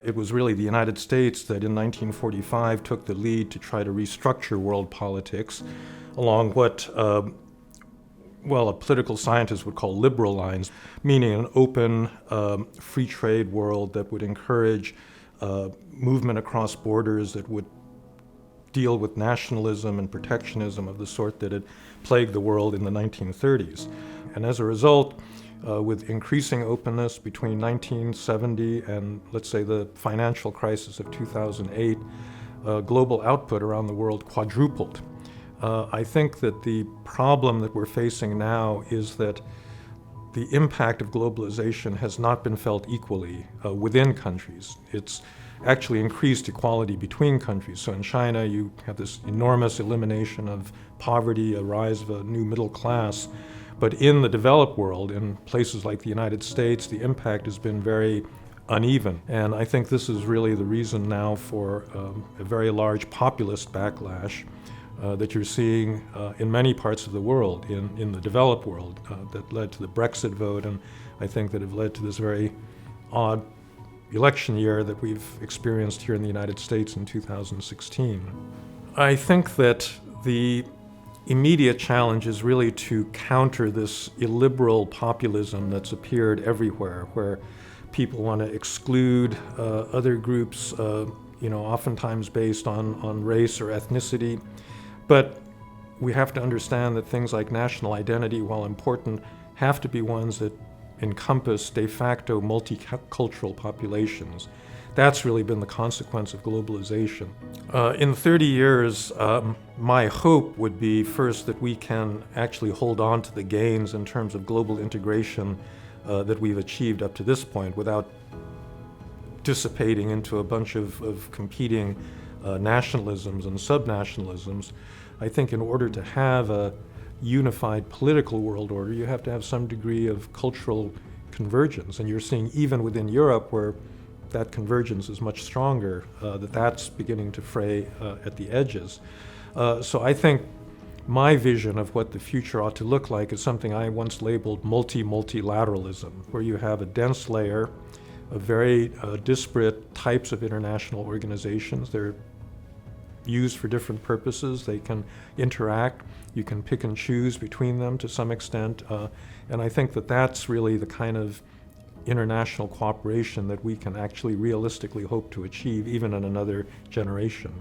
It was really the United States that in 1945 took the lead to try to restructure world politics along what, a political scientist would call liberal lines, meaning an open, free trade world that would encourage movement across borders, that would deal with nationalism and protectionism of the sort that had plagued the world in the 1930s. And as a result, with increasing openness between 1970 and, let's say, the financial crisis of 2008, global output around the world quadrupled. I think that the problem that we're facing now is that the impact of globalization has not been felt equally within countries. It's actually increased equality between countries. So in China, you have this enormous elimination of poverty, a rise of a new middle class. But in the developed world, in places like the United States, the impact has been very uneven. And I think this is really the reason now for a very large populist backlash that you're seeing in many parts of the world, in the developed world, that led to the Brexit vote, and I think that have led to this very odd election year that we've experienced here in the United States in 2016. I think that the immediate challenge is really to counter this illiberal populism that's appeared everywhere, where people want to exclude other groups, oftentimes based on race or ethnicity. But we have to understand that things like national identity, while important, have to be ones that encompass de facto multicultural populations. That's really been the consequence of globalization. In 30 years, my hope would be first that we can actually hold on to the gains in terms of global integration that we've achieved up to this point without dissipating into a bunch of competing nationalisms and subnationalisms. I think in order to have a unified political world order, you have to have some degree of cultural convergence. And you're seeing even within Europe, where that convergence is much stronger, that's beginning to fray at the edges. So I think my vision of what the future ought to look like is something I once labeled multilateralism, where you have a dense layer of very disparate types of international organizations. They're used for different purposes. They can interact. You can pick and choose between them to some extent. And I think that that's really the kind of international cooperation that we can actually realistically hope to achieve even in another generation.